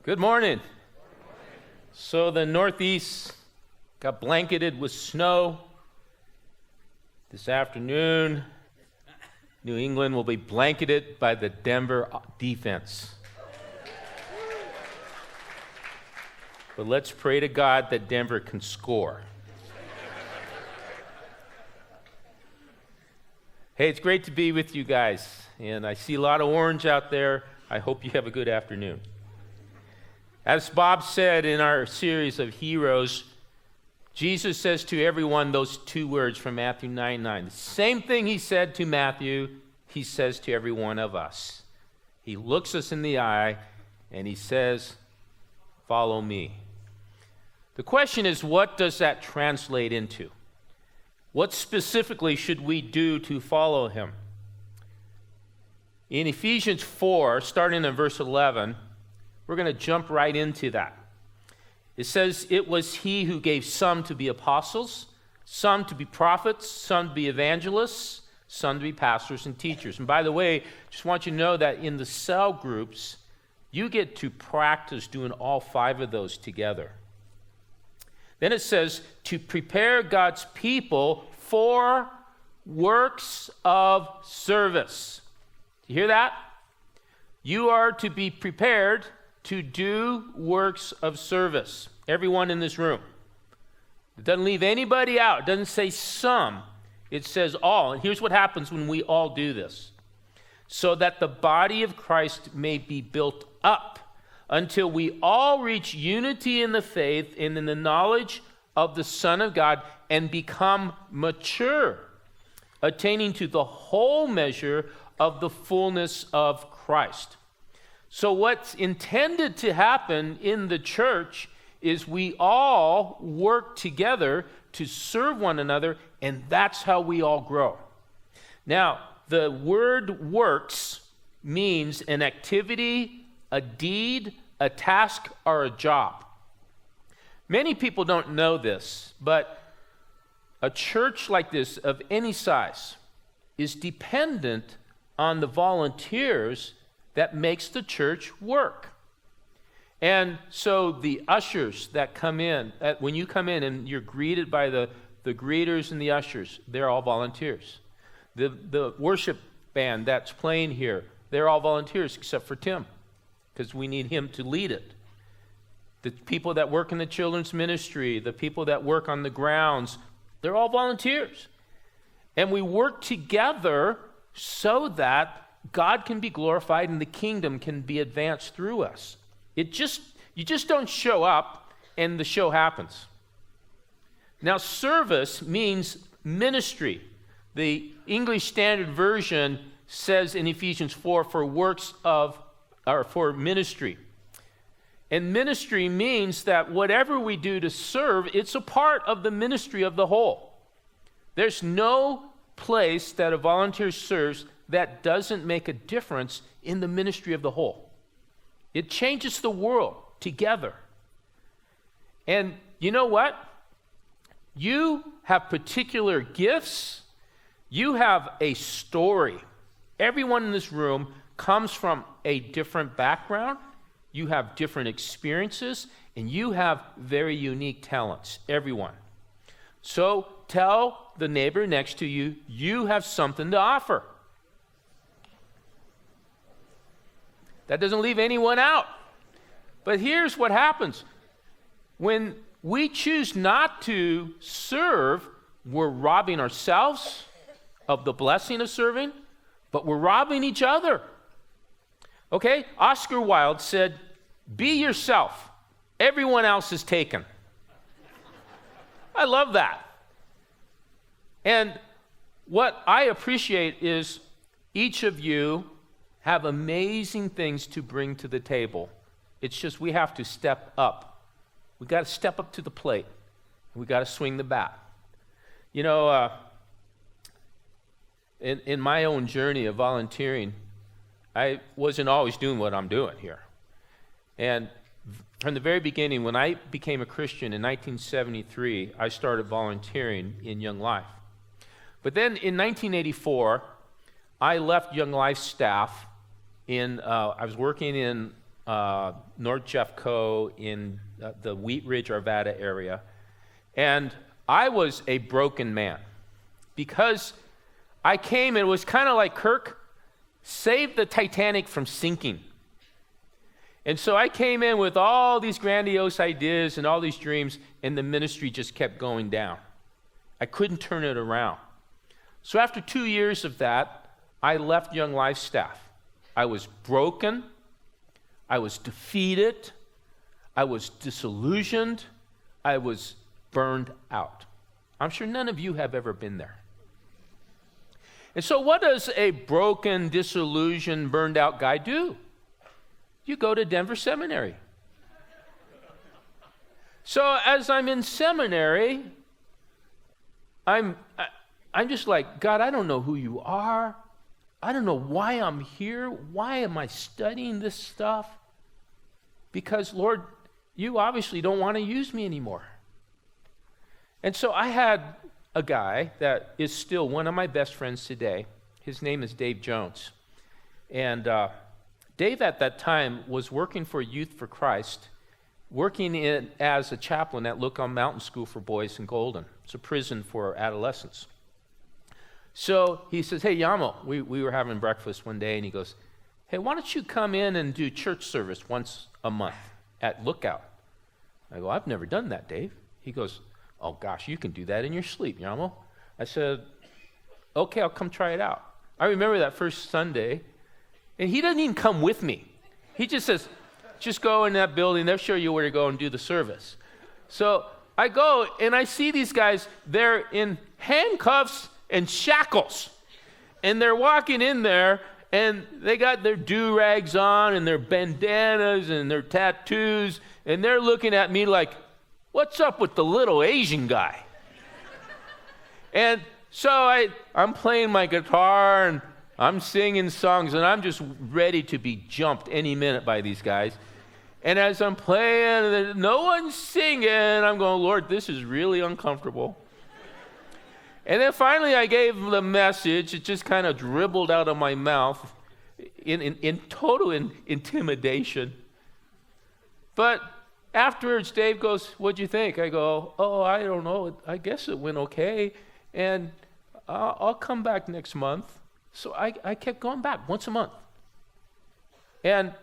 Good morning. So the Northeast got blanketed with snow. This afternoon, New England will be blanketed by the Denver defense. But let's pray to God that Denver can score. Hey, it's great to be with you guys, and I see a lot of orange out there. I hope you have a good afternoon. As Bob said in our series of heroes, Jesus says to everyone those two words from Matthew 9:9. The same thing he said to Matthew, he says to every one of us. He looks us in the eye and he says, "Follow me." The question is, what does that translate into? What specifically should we do to follow him? In Ephesians 4, starting in verse 11, we're going to jump right into that. It says, "It was he who gave some to be apostles, some to be prophets, some to be evangelists, some to be pastors and teachers." And by the way, just want you to know that in the cell groups, you get to practice doing all 5 of those together. Then it says, to prepare God's people for works of service. Do you hear that? You are to be prepared to do works of service. Everyone in this room. It doesn't leave anybody out. It doesn't say some. It says all. And here's what happens when we all do this. So that the body of Christ may be built up until we all reach unity in the faith and in the knowledge of the Son of God and become mature, attaining to the whole measure of the fullness of Christ. So what's intended to happen in the church is we all work together to serve one another, and that's how we all grow. Now, the word works means an activity, a deed, a task, or a job. Many people don't know this, but a church like this of any size is dependent on the volunteers that makes the church work. And so the ushers that come in, when you come in and you're greeted by the greeters and the ushers, they're all volunteers. The worship band that's playing here, they're all volunteers except for Tim, because we need him to lead it. The people that work in the children's ministry, the people that work on the grounds, they're all volunteers. And we work together so that God can be glorified and the kingdom can be advanced through us. You just don't show up and the show happens. Now, service means ministry. The English Standard Version says in Ephesians 4 for ministry. And ministry means that whatever we do to serve, it's a part of the ministry of the whole. There's no place that a volunteer serves that doesn't make a difference in the ministry of the whole. It changes the world together. And you know what? You have particular gifts. You have a story. Everyone in this room comes from a different background. You have different experiences, and you have very unique talents, everyone. So tell the neighbor next to you, you have something to offer. That doesn't leave anyone out. But here's what happens. When we choose not to serve, we're robbing ourselves of the blessing of serving, but we're robbing each other. Okay? Oscar Wilde said, "Be yourself. Everyone else is taken." I love that. And what I appreciate is each of you have amazing things to bring to the table. It's just we have to step up. We got to step up to the plate. We got to swing the bat. You know, in my own journey of volunteering, I wasn't always doing what I'm doing here. And from the very beginning, when I became a Christian in 1973, I started volunteering in Young Life. But then in 1984, I left Young Life staff I was working in North Jeffco in the Wheat Ridge, Arvada area. And I was a broken man because I came, and it was kind of like Kirk saved the Titanic from sinking. And so I came in with all these grandiose ideas and all these dreams, and the ministry just kept going down. I couldn't turn it around. So after 2 years of that, I left Young Life staff. I was broken. I was defeated. I was disillusioned. I was burned out. I'm sure none of you have ever been there. And so what does a broken, disillusioned, burned out guy do? You go to Denver Seminary. So as I'm in seminary, I'm just like, God, I don't know who you are. I don't know why I'm here. Why am I studying this stuff? Because, Lord, you obviously don't want to use me anymore. And so I had a guy that is still one of my best friends today. His name is Dave Jones. And Dave at that time was working for Youth for Christ, working as a chaplain at Lookout Mountain School for Boys in Golden. It's a prison for adolescents. So he says, hey, Yamo, we were having breakfast one day, and he goes, hey, why don't you come in and do church service once a month at Lookout? I go, I've never done that, Dave. He goes, oh, gosh, you can do that in your sleep, Yamo. I said, okay, I'll come try it out. I remember that first Sunday, and he doesn't even come with me. He just says, just go in that building. They'll show you where to go and do the service. So I go, and I see these guys. They're in handcuffs and shackles. And they're walking in there, and they got their do-rags on and their bandanas and their tattoos, and they're looking at me like, what's up with the little Asian guy? And so I'm playing my guitar, and I'm singing songs, and I'm just ready to be jumped any minute by these guys. And as I'm playing, no one's singing, I'm going, Lord, this is really uncomfortable. And then finally I gave them the message. It just kind of dribbled out of my mouth in total intimidation. But afterwards, Dave goes, what'd you think? I go, oh, I don't know. I guess it went okay. And I'll come back next month. So I kept going back once a month. And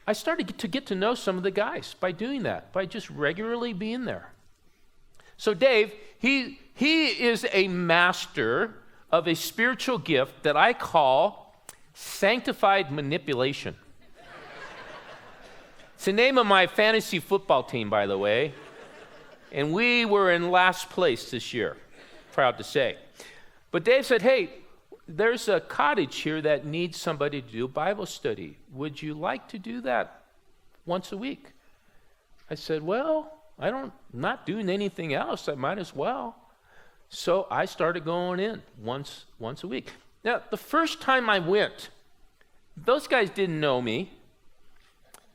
I started to get to know some of the guys by doing that, by just regularly being there. So Dave, he is a master of a spiritual gift that I call sanctified manipulation. It's the name of my fantasy football team, by the way. And we were in last place this year, proud to say. But Dave said, hey, there's a cottage here that needs somebody to do Bible study. Would you like to do that once a week? I said, well, I'm not doing anything else. I might as well. So I started going in once a week. Now, the first time I went, those guys didn't know me.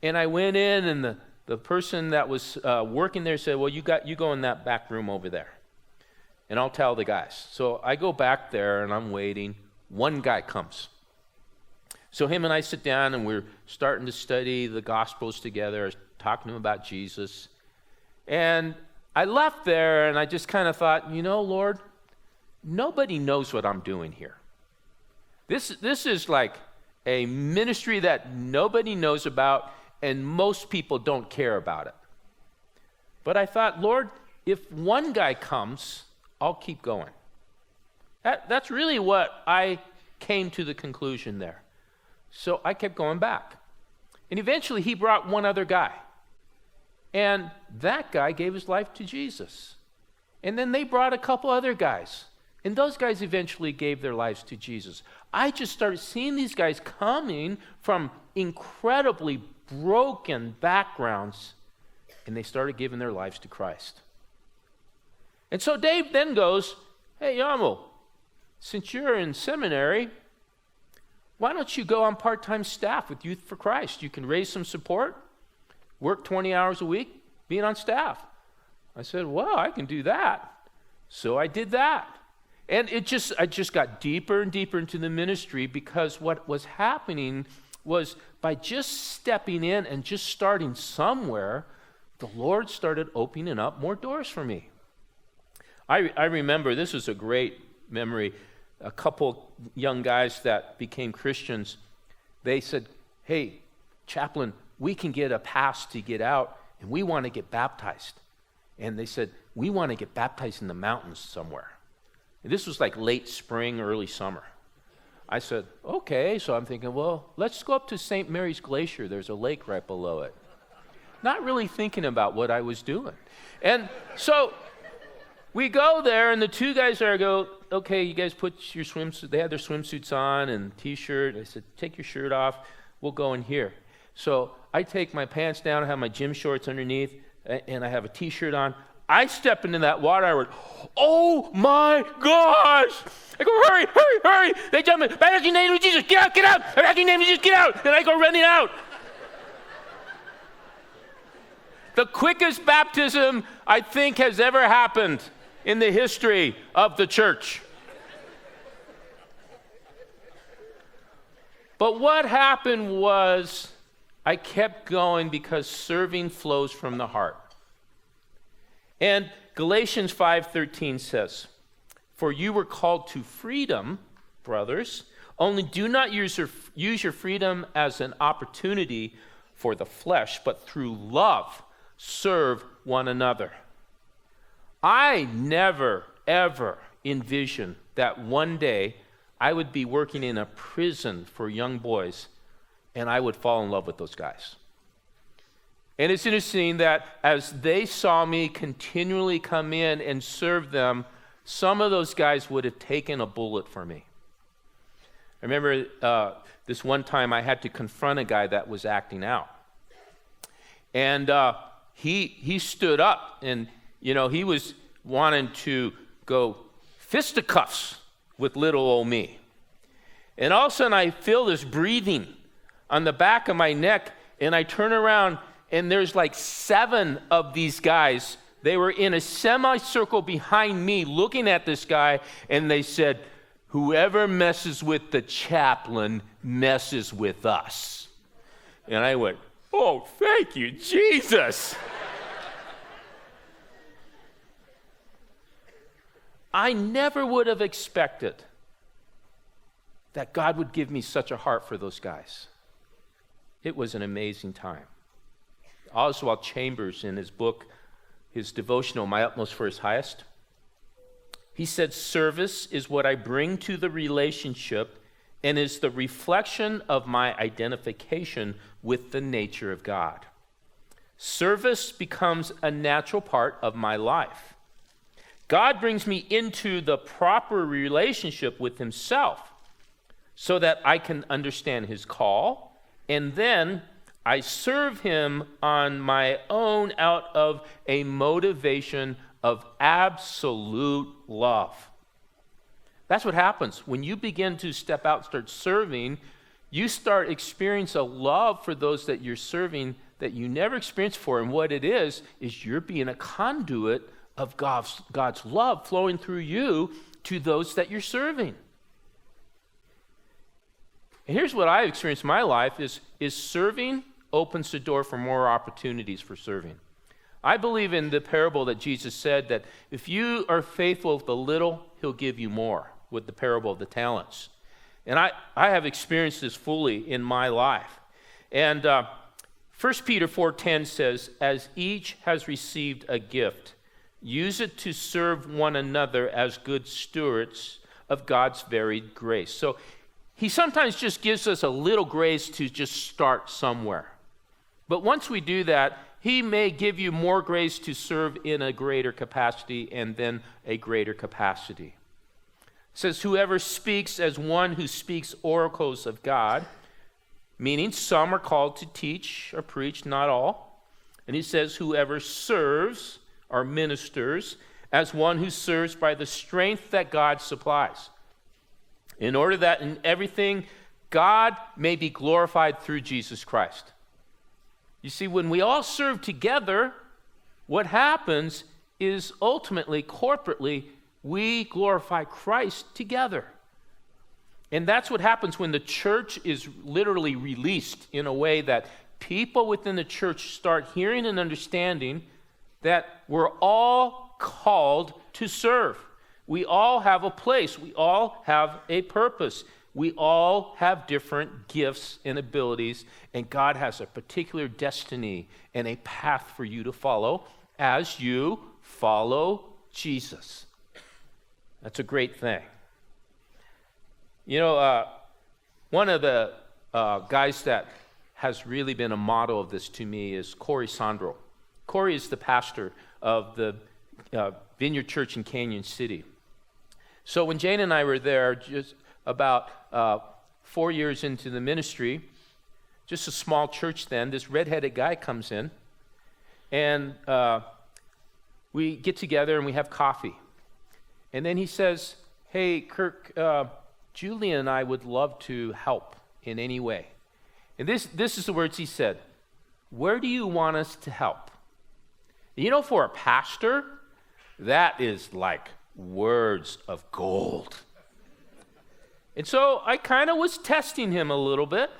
And I went in, and the person that was working there said, well, you go in that back room over there, and I'll tell the guys. So I go back there, and I'm waiting. One guy comes. So him and I sit down, and we're starting to study the Gospels together, talking to him about Jesus. And I left there, and I just kind of thought, Lord, nobody knows what I'm doing here. This is like a ministry that nobody knows about, and most people don't care about it. But I thought, Lord, if one guy comes, I'll keep going. That's really what I came to the conclusion there. So I kept going back. And eventually he brought one other guy. And that guy gave his life to Jesus. And then they brought a couple other guys. And those guys eventually gave their lives to Jesus. I just started seeing these guys coming from incredibly broken backgrounds, and they started giving their lives to Christ. And so Dave then goes, hey, Yamo, since you're in seminary, why don't you go on part-time staff with Youth for Christ? You can raise some support, work 20 hours a week, being on staff. I said, well, I can do that. So I did that. And I just got deeper and deeper into the ministry, because what was happening was by just stepping in and just starting somewhere, the Lord started opening up more doors for me. I remember, this was a great memory, a couple young guys that became Christians, they said, hey, chaplain, we can get a pass to get out, and we want to get baptized. And they said, we want to get baptized in the mountains somewhere. And this was like late spring, early summer. I said, okay. So I'm thinking, well, let's go up to St. Mary's Glacier. There's a lake right below it. Not really thinking about what I was doing. And so we go there, and the two guys there go, okay, you guys put your swimsuit. They had their swimsuits on and T-shirt. I said, take your shirt off. We'll go in here. So I take my pants down. I have my gym shorts underneath, and I have a T-shirt on. I step into that water. I went, oh my gosh! I go, hurry, hurry, hurry! They jump in. Back in the name of Jesus, get out, get out! Back in the name of Jesus, get out! And I go running out. The quickest baptism I think has ever happened in the history of the church. But what happened was I kept going because serving flows from the heart. And Galatians 5:13 says, for you were called to freedom, brothers, only do not use your freedom as an opportunity for the flesh, but through love serve one another. I never, ever envisioned that one day I would be working in a prison for young boys and I would fall in love with those guys. And it's interesting that as they saw me continually come in and serve them, some of those guys would have taken a bullet for me. I remember this one time I had to confront a guy that was acting out. And he stood up and, he was wanting to go fisticuffs with little old me. And all of a sudden I feel this breathing on the back of my neck, and I turn around and there's like 7 of these guys. They were in a semicircle behind me looking at this guy, and they said, whoever messes with the chaplain messes with us. And I went, oh, thank you, Jesus. I never would have expected that God would give me such a heart for those guys. It was an amazing time. Oswald Chambers, in his book, his devotional, My Utmost for His Highest, he said, service is what I bring to the relationship and is the reflection of my identification with the nature of God. Service becomes a natural part of my life. God brings me into the proper relationship with himself so that I can understand his call, and then I serve him on my own out of a motivation of absolute love. That's what happens. When you begin to step out and start serving, you start experiencing a love for those that you're serving that you never experienced before. And what it is you're being a conduit of God's love flowing through you to those that you're serving. And here's what I've experienced in my life is serving opens the door for more opportunities for serving. I believe in the parable that Jesus said that if you are faithful with a little, he'll give you more, with the parable of the talents. And I have experienced this fully in my life. And 1 Peter 4:10 says, as each has received a gift, use it to serve one another as good stewards of God's varied grace. So he sometimes just gives us a little grace to just start somewhere. But once we do that, he may give you more grace to serve in a greater capacity and then a greater capacity. It says, whoever speaks as one who speaks oracles of God, meaning some are called to teach or preach, not all. And he says, whoever serves or ministers as one who serves by the strength that God supplies, in order that in everything God may be glorified through Jesus Christ. You see, when we all serve together, what happens is ultimately, corporately, we glorify Christ together. And that's what happens when the church is literally released in a way that people within the church start hearing and understanding that we're all called to serve. We all have a place. We all have a purpose. We all have different gifts and abilities, and God has a particular destiny and a path for you to follow as you follow Jesus. That's a great thing. You know, one of the guys that has really been a model of this to me is Corey Sandro. Corey is the pastor of the Vineyard Church in Canyon City. So when Jane and I were there, just about 4 years into the ministry, just a small church then, this redheaded guy comes in, and we get together and we have coffee. And then he says, "Hey, Kirk, Julie and I would love to help in any way." And this is the words he said: "Where do you want us to help?" You know, for a pastor, that is like words of gold. And so I kind of was testing him a little bit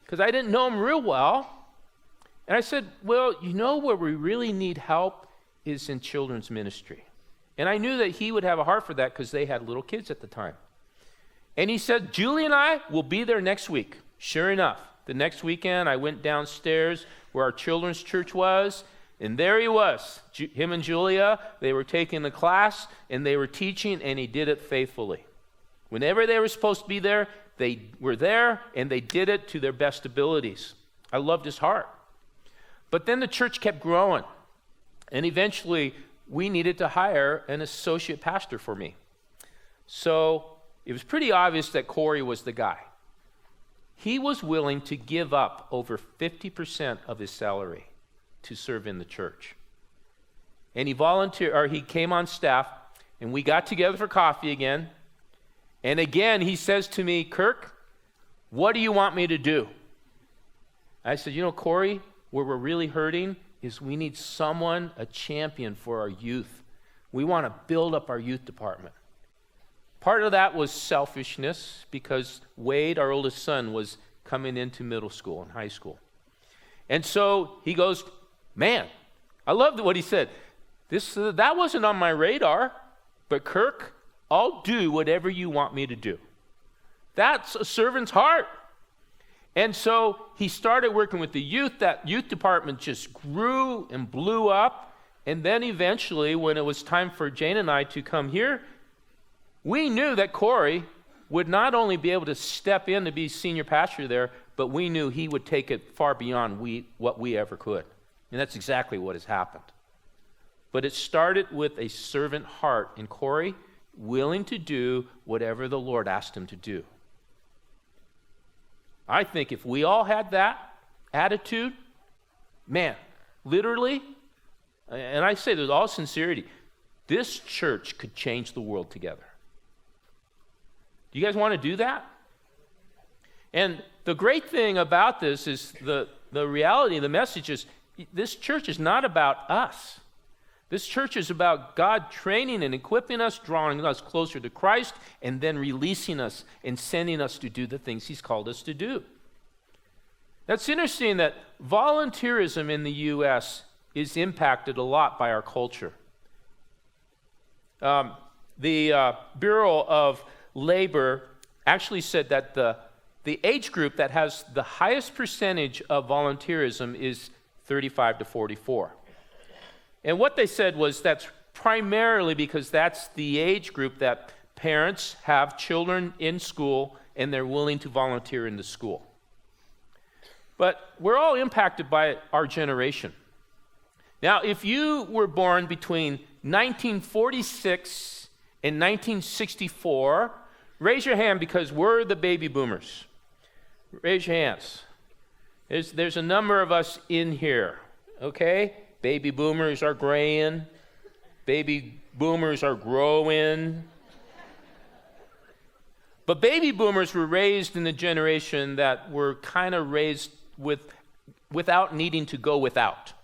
because I didn't know him real well. And I said, "Well, you know where we really need help is in children's ministry." And I knew that he would have a heart for that because they had little kids at the time. And he said, "Julie and I will be there next week." Sure enough, the next weekend I went downstairs where our children's church was, and there he was. Him and Julia, they were taking the class, and they were teaching, and he did it faithfully. Whenever they were supposed to be there, they were there, and they did it to their best abilities. I loved his heart. But then the church kept growing, and eventually we needed to hire an associate pastor for me. So it was pretty obvious that Corey was the guy. He was willing to give up over 50% of his salary to serve in the church. And he came on staff, and we got together for coffee again. And again, he says to me, "Kirk, what do you want me to do?" I said, "You know, Corey, where we're really hurting is we need someone, a champion for our youth. We want to build up our youth department." Part of that was selfishness because Wade, our oldest son, was coming into middle school and high school. And so he goes, "Man," I loved what he said. That wasn't on my radar, but Kirk, I'll do whatever you want me to do." That's a servant's heart. And so he started working with the youth. That youth department just grew and blew up. And then eventually, when it was time for Jane and I to come here, we knew that Corey would not only be able to step in to be senior pastor there, but we knew he would take it far beyond what we ever could. And that's exactly what has happened. But it started with a servant heart in Corey, willing to do whatever the Lord asked him to do. I think if we all had that attitude, man, literally, and I say this with all sincerity, this church could change the world together. Do you guys want to do that? And the great thing about this is the reality, the message is, this church is not about us. This church is about God training and equipping us, drawing us closer to Christ, and then releasing us and sending us to do the things He's called us to do. That's interesting that volunteerism in the U.S. is impacted a lot by our culture. The Bureau of Labor actually said that the age group that has the highest percentage of volunteerism is 35 to 44. And what they said was that's primarily because that's the age group that parents have children in school and they're willing to volunteer in the school. But we're all impacted by our generation. Now, if you were born between 1946 and 1964, raise your hand because we're the baby boomers. Raise your hands. There's a number of us in here, okay? Baby boomers are graying. Baby boomers are growing. But baby boomers were raised in the generation that were kind of raised without needing to go without.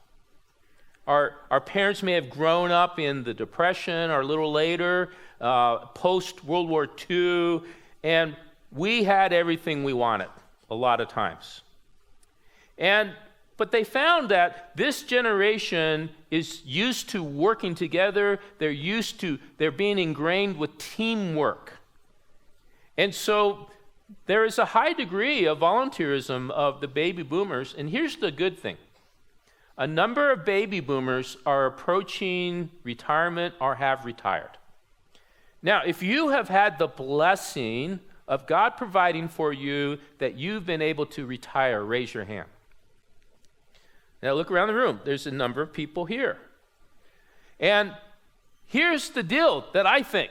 Our parents may have grown up in the Depression or a little later, post-World War II, and we had everything we wanted a lot of times. But they found that this generation is used to working together. They're being ingrained with teamwork. And so there is a high degree of volunteerism of the baby boomers. And here's the good thing. A number of baby boomers are approaching retirement or have retired. Now, if you have had the blessing of God providing for you that you've been able to retire, raise your hand. Now look around the room. There's a number of people here. And here's the deal that I think.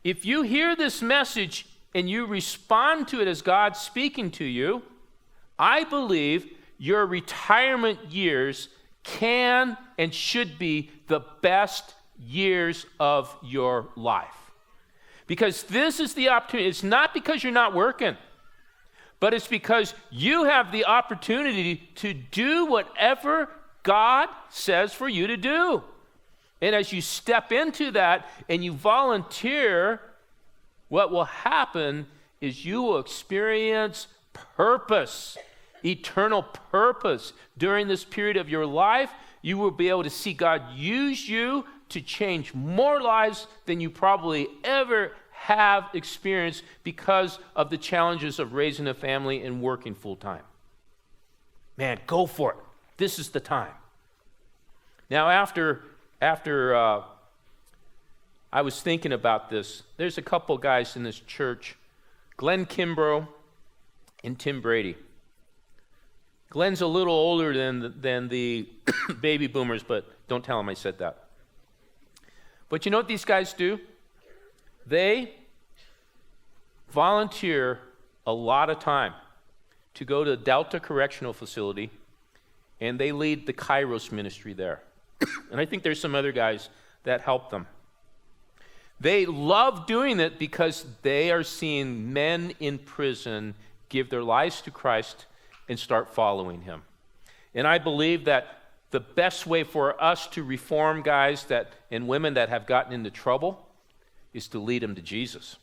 If you hear this message and you respond to it as God's speaking to you, I believe your retirement years can and should be the best years of your life. Because this is the opportunity. It's not because you're not working, but it's because you have the opportunity to do whatever God says for you to do. And as you step into that and you volunteer, what will happen is you will experience purpose, eternal purpose. During this period of your life, you will be able to see God use you to change more lives than you probably ever have experienced because of the challenges of raising a family and working full time. Man, go for it. This is the time. Now, after I was thinking about this, there's a couple guys in this church, Glenn Kimbrough and Tim Brady. Glenn's a little older than the baby boomers, but don't tell him I said that. But you know what these guys do? They volunteer a lot of time to go to Delta Correctional Facility, and they lead the Kairos ministry there. And I think there's some other guys that help them. They love doing it because they are seeing men in prison give their lives to Christ and start following him. And I believe that the best way for us to reform guys and women that have gotten into trouble is to lead them to Jesus.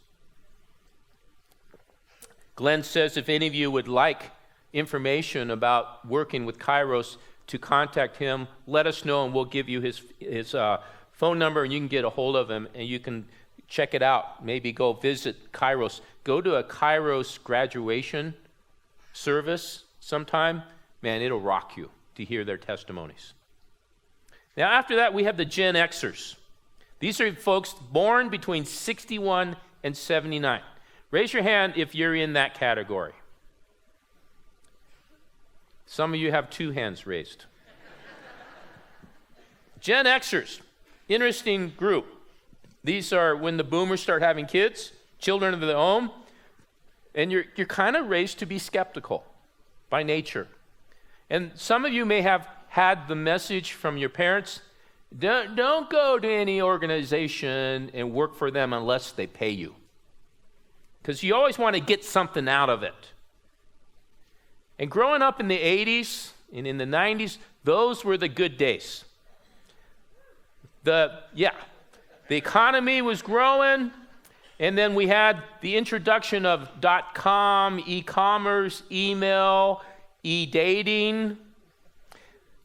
Glenn says if any of you would like information about working with Kairos, to contact him, let us know, and we'll give you his phone number, and you can get a hold of him, and you can check it out. Maybe go visit Kairos. Go to a Kairos graduation service sometime. Man, it'll rock you to hear their testimonies. Now, after that, we have the Gen Xers. These are folks born between 61 and 79. Raise your hand if you're in that category. Some of you have 2 hands raised. Gen Xers, interesting group. These are when the boomers start having kids, children of their own, and you're kind of raised to be skeptical by nature. And some of you may have had the message from your parents, don't go to any organization and work for them unless they pay you. Because you always want to get something out of it. And growing up in the 80s and in the 90s, those were the good days. The economy was growing, and then we had the introduction of .com, e-commerce, email, e-dating,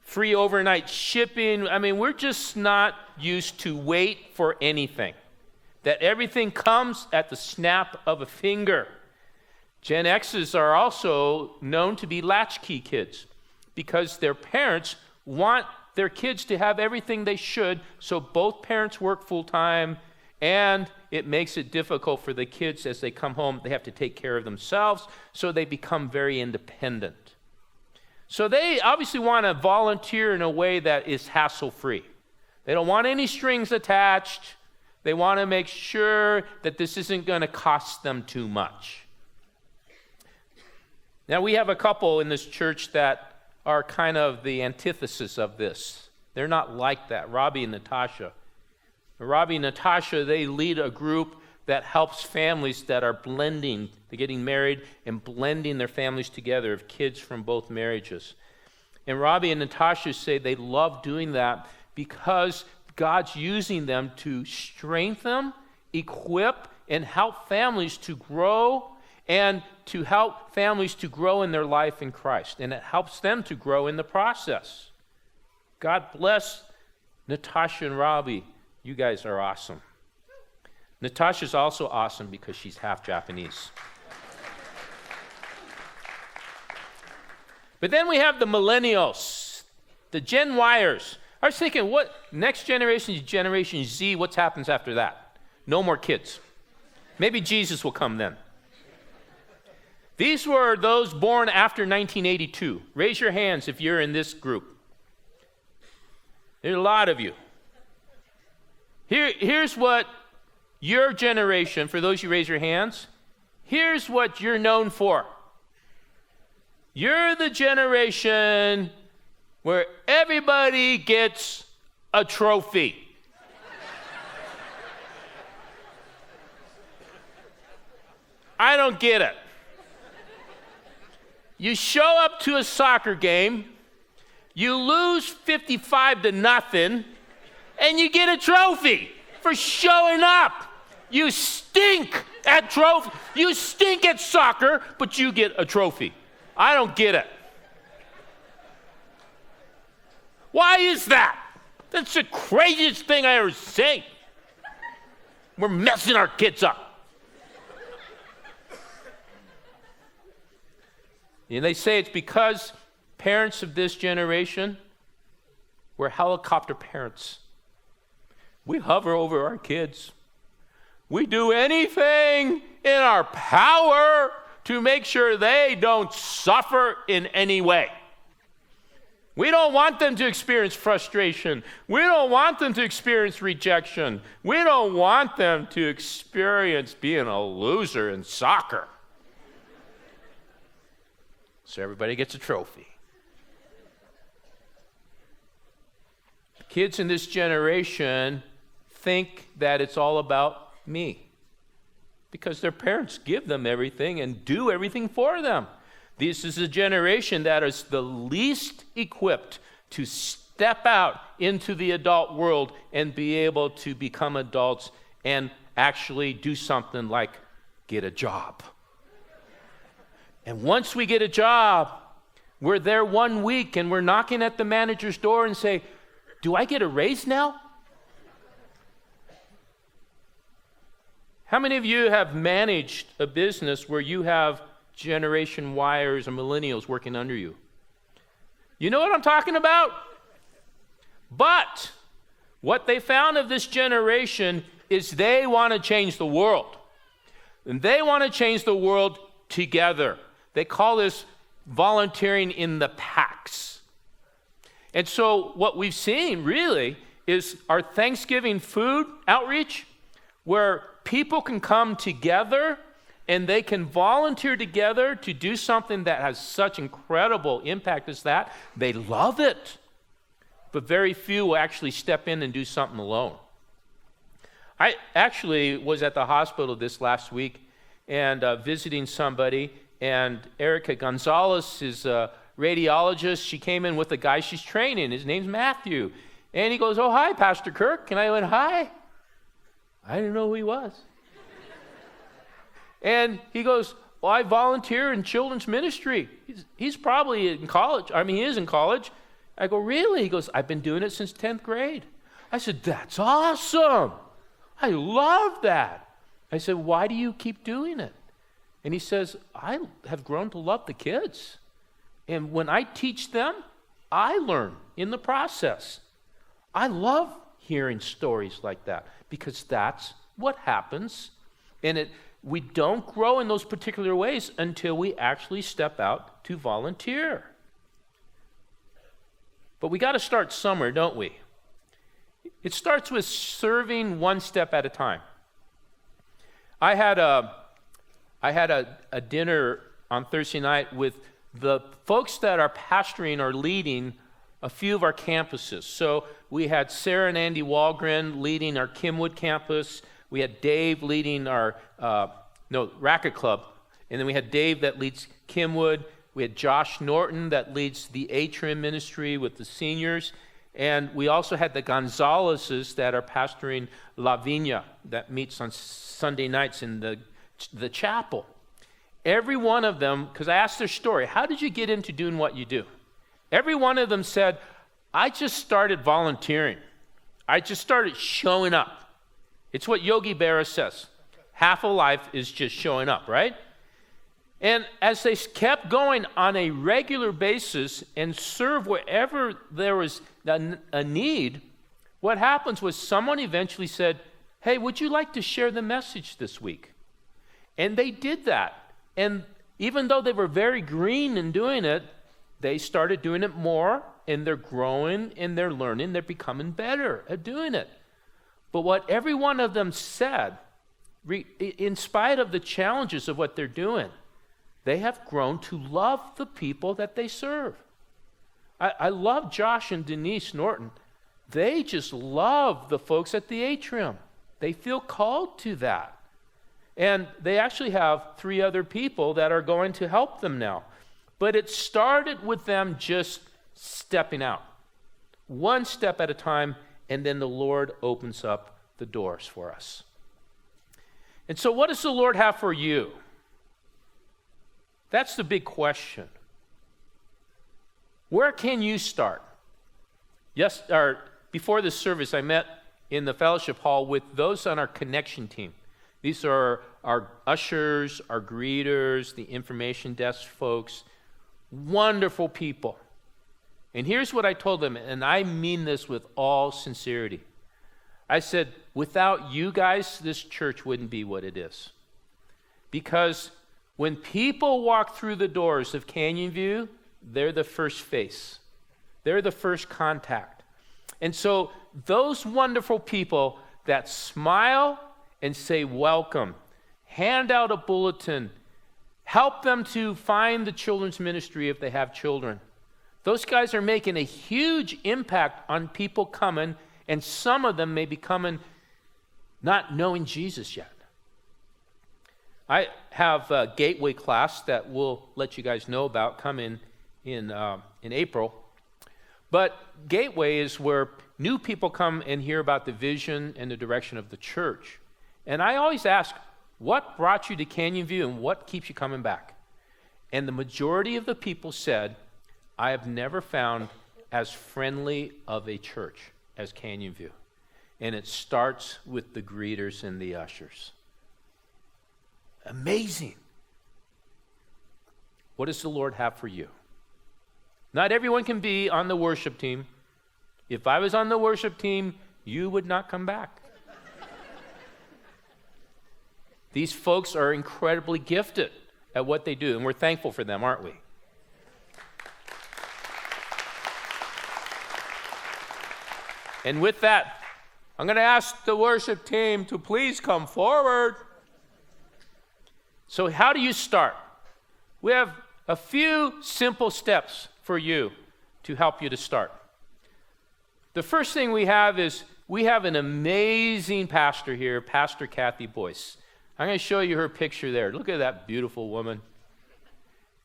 free overnight shipping. I mean, we're just not used to wait for anything. That everything comes at the snap of a finger. Gen X's are also known to be latchkey kids because their parents want their kids to have everything they should, so both parents work full-time, and it makes it difficult for the kids as they come home. They have to take care of themselves, so they become very independent. So they obviously want to volunteer in a way that is hassle-free. They don't want any strings attached. They want to make sure that this isn't going to cost them too much. Now, we have a couple in this church that are kind of the antithesis of this. They're not like that, Robbie and Natasha. Robbie and Natasha, they lead a group that helps families that are blending, they're getting married and blending their families together of kids from both marriages. And Robbie and Natasha say they love doing that because God's using them to strengthen them, equip, and help families to grow and to help families to grow in their life in Christ. And it helps them to grow in the process. God bless Natasha and Robbie. You guys are awesome. Natasha's also awesome because she's half Japanese. But then we have the millennials, the Gen Yers. I was thinking, what next generation is Generation Z? What happens after that? No more kids. Maybe Jesus will come then. These were those born after 1982. Raise your hands if you're in this group. There's a lot of you. Here's what your generation, for those who raise your hands, here's what you're known for. You're the generation where everybody gets a trophy. I don't get it. You show up to a soccer game, you lose 55-0, and you get a trophy for showing up. You stink at You stink at soccer, but you get a trophy. I don't get it. Why is that? That's the craziest thing I ever seen. We're messing our kids up. And they say it's because parents of this generation were helicopter parents. We hover over our kids. We do anything in our power to make sure they don't suffer in any way. We don't want them to experience frustration. We don't want them to experience rejection. We don't want them to experience being a loser in soccer. So everybody gets a trophy. Kids in this generation think that it's all about me because their parents give them everything and do everything for them. This is a generation that is the least equipped to step out into the adult world and be able to become adults and actually do something like get a job. And once we get a job, we're there 1 week and we're knocking at the manager's door and say, do I get a raise now? How many of you have managed a business where you have Generation Yers or millennials working under you? You know what I'm talking about? But what they found of this generation is they want to change the world. And they want to change the world together. They call this volunteering in the packs. And so what we've seen really is our Thanksgiving food outreach where people can come together and they can volunteer together to do something that has such incredible impact as that. They love it. But very few will actually step in and do something alone. I actually was at the hospital this last week and visiting somebody, and Erica Gonzalez is a radiologist. She came in with a guy she's training. His name's Matthew. And he goes, oh, hi, Pastor Kirk. And I went, hi. I didn't know who he was. And he goes, well, I volunteer in children's ministry. He's probably in college. I mean, he is in college. I go, really? He goes, I've been doing it since 10th grade. I said, that's awesome. I love that. I said, why do you keep doing it? And he says, I have grown to love the kids. And when I teach them, I learn in the process. I love hearing stories like that because that's what happens. And we don't grow in those particular ways until we actually step out to volunteer. But we got to start somewhere, don't we? It starts with serving one step at a time. I had a dinner on Thursday night with the folks that are pastoring or leading a few of our campuses. So we had Sarah and Andy Walgren leading our Kimwood campus. We had Dave leading our Racket Club. And then we had Dave that leads Kimwood. We had Josh Norton that leads the Atrium ministry with the seniors. And we also had the Gonzaleses that are pastoring La Viña that meets on Sunday nights in the chapel. Every one of them, because I asked their story, how did you get into doing what you do? Every one of them said, I just started volunteering. I just started showing up. It's what Yogi Berra says. Half of life is just showing up, right? And as they kept going on a regular basis and serve wherever there was a need, what happens was someone eventually said, hey, would you like to share the message this week? And they did that. And even though they were very green in doing it, they started doing it more, and they're growing and they're learning. They're becoming better at doing it. But what every one of them said, in spite of the challenges of what they're doing, they have grown to love the people that they serve. I love Josh and Denise Norton. They just love the folks at the atrium. They feel called to that. And they actually have 3 other people that are going to help them now. But it started with them just stepping out, one step at a time, and then the Lord opens up the doors for us. And so what does the Lord have for you? That's the big question. Where can you start? Before this service, I met in the fellowship hall with those on our connection team. These are our ushers, our greeters, the information desk folks, wonderful people. And here's what I told them, and I mean this with all sincerity. I said, without you guys, this church wouldn't be what it is. Because when people walk through the doors of Canyon View, they're the first face. They're the first contact. And so those wonderful people that smile and say welcome, hand out a bulletin, help them to find the children's ministry if they have children. Those guys are making a huge impact on people coming, and some of them may be coming not knowing Jesus yet. I have a Gateway class that we'll let you guys know about coming in April. But Gateway is where new people come and hear about the vision and the direction of the church. And I always ask, what brought you to Canyon View and what keeps you coming back? And the majority of the people said, I have never found as friendly of a church as Canyon View. And it starts with the greeters and the ushers. Amazing. What does the Lord have for you? Not everyone can be on the worship team. If I was on the worship team, you would not come back. These folks are incredibly gifted at what they do, and we're thankful for them, aren't we? And with that, I'm going to ask the worship team to please come forward. So how do you start? We have a few simple steps for you to help you to start. The first thing we have is we have an amazing pastor here, Pastor Kathy Boyce. I'm going to show you her picture there. Look at that beautiful woman.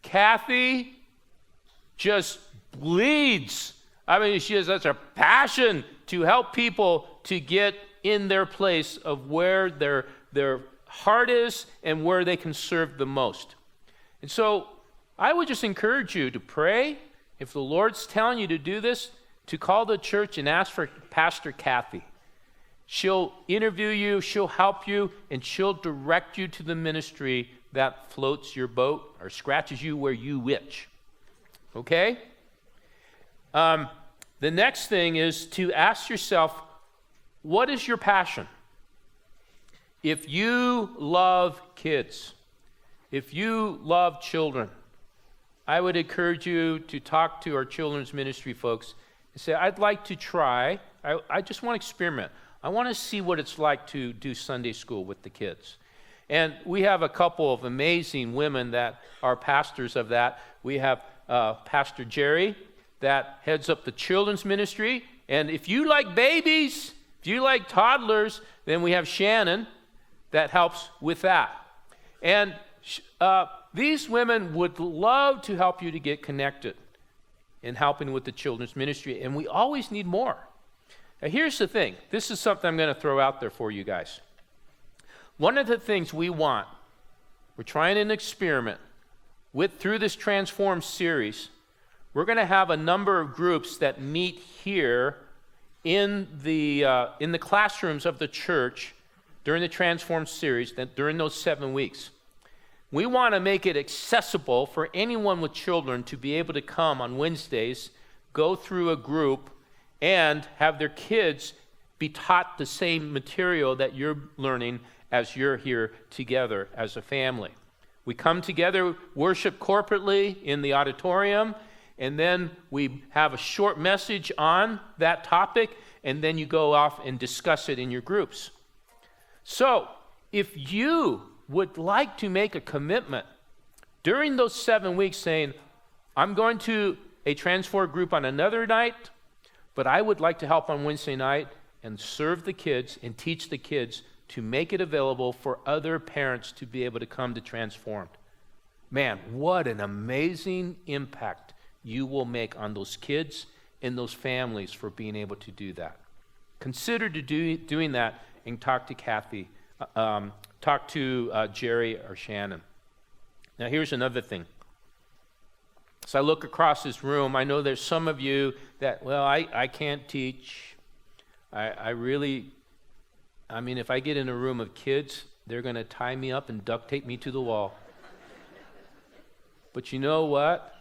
Kathy just bleeds. I mean, she has such a passion to help people to get in their place of where their heart is and where they can serve the most. And so I would just encourage you to pray. If the Lord's telling you to do this, to call the church and ask for Pastor Kathy. She'll interview you, she'll help you, and she'll direct you to the ministry that floats your boat or scratches you where you itch. Okay? The next thing is to ask yourself, what is your passion? If you love kids, if you love children, I would encourage you to talk to our children's ministry folks and say, I'd like to try, I just want to experiment. I want to see what it's like to do Sunday school with the kids. And we have a couple of amazing women that are pastors of that. We have Pastor Jerry that heads up the children's ministry. And if you like babies, if you like toddlers, then we have Shannon that helps with that. And these women would love to help you to get connected. in helping with the children's ministry, and we always need more. Now, here's the thing. This is something I'm going to throw out there for you guys. One of the things we want, we're trying an experiment through this Transform series. We're going to have a number of groups that meet here in the classrooms of the church during the Transform series, during those 7 weeks. We want to make it accessible for anyone with children to be able to come on Wednesdays, go through a group, and have their kids be taught the same material that you're learning as you're here together as a family. We come together, worship corporately in the auditorium, and then we have a short message on that topic, and then you go off and discuss it in your groups. So, if you would like to make a commitment during those 7 weeks saying, I'm going to a Transform group on another night, but I would like to help on Wednesday night and serve the kids and teach the kids to make it available for other parents to be able to come to Transformed. Man, what an amazing impact you will make on those kids and those families for being able to do that. Consider doing that and talk to Kathy, talk to Jerry or Shannon. Now, here's another thing. As I look across this room, I know there's some of you that, well, I can't teach. I mean, if I get in a room of kids, they're going to tie me up and duct tape me to the wall. But you know what?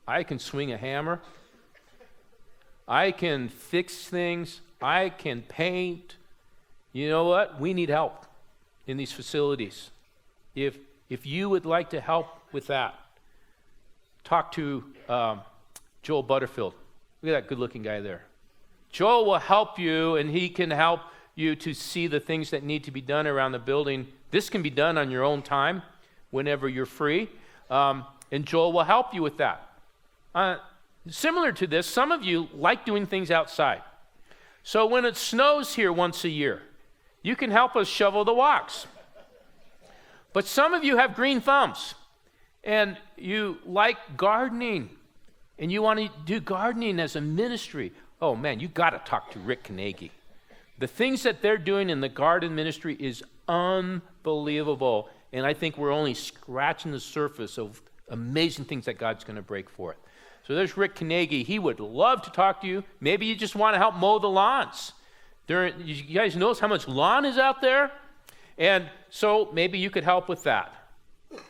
I can swing a hammer. I can fix things. I can paint. You know what? We need help in these facilities. If you would like to help with that, talk to Joel Butterfield. Look at that good-looking guy there. Joel will help you, and he can help you to see the things that need to be done around the building. This can be done on your own time whenever you're free, and Joel will help you with that. Similar to this, some of you like doing things outside. So when it snows here once a year, you can help us shovel the walks. But some of you have green thumbs, and you like gardening, and you want to do gardening as a ministry. Oh man, you got to talk to Rick Carnegie. The things that they're doing in the garden ministry is unbelievable, and I think we're only scratching the surface of amazing things that God's going to break forth. So there's Rick Carnegie. He would love to talk to you. Maybe you just want to help mow the lawns. You guys notice how much lawn is out there? And so maybe you could help with that.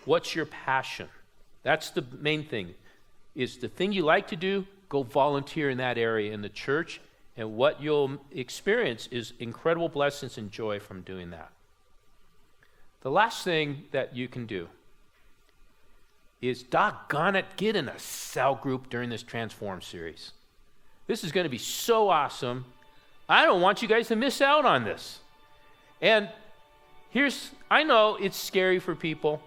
What's your passion? That's the main thing. Is the thing you like to do, go volunteer in that area in the church, and what you'll experience is incredible blessings and joy from doing that. The last thing that you can do is, doggone it, get in a cell group during this Transform series. This is going to be so awesome. I don't want you guys to miss out on this. And I know it's scary for people.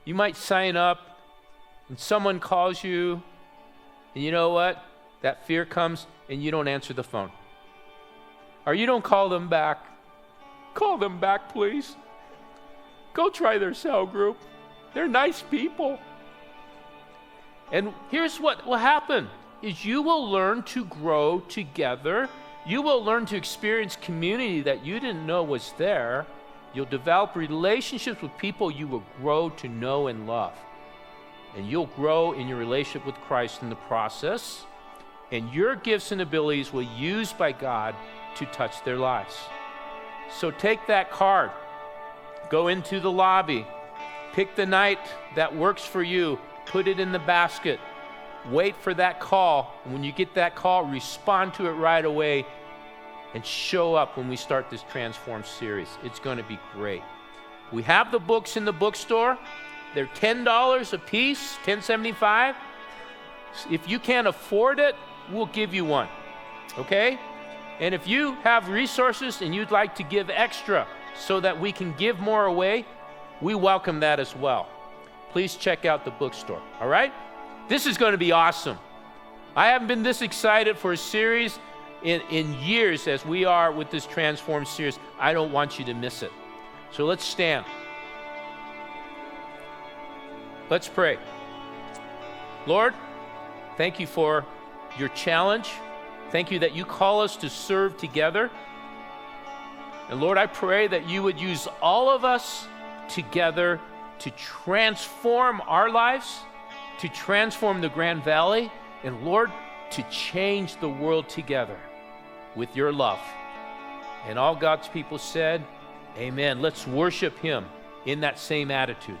You might sign up and someone calls you, and you know what? That fear comes and you don't answer the phone. Or you don't call them back. Call them back, please. Go try their cell group. They're nice people. And here's what will happen, is you will learn to grow together. You will learn to experience community that you didn't know was there. You'll develop relationships with people you will grow to know and love. And you'll grow in your relationship with Christ in the process. And your gifts and abilities will be used by God to touch their lives. So take that card. Go into the lobby. Pick the night that works for you. Put it in the basket. Wait for that call. And when you get that call, respond to it right away and show up when we start this Transform series. It's going to be great. We have the books in the bookstore. They're $10 a piece, $10.75. If you can't afford it, we'll give you one. Okay? And if you have resources and you'd like to give extra so that we can give more away, we welcome that as well. Please check out the bookstore, all right? This is going to be awesome. I haven't been this excited for a series in years as we are with this Transform series. I don't want you to miss it. So let's stand. Let's pray. Lord, Thank you for your challenge. Thank you that you call us to serve together. And Lord, I pray that you would use all of us together to transform our lives, to transform the Grand Valley, and Lord, to change the world together with your love. And all God's people said, amen. Let's worship him in that same attitude.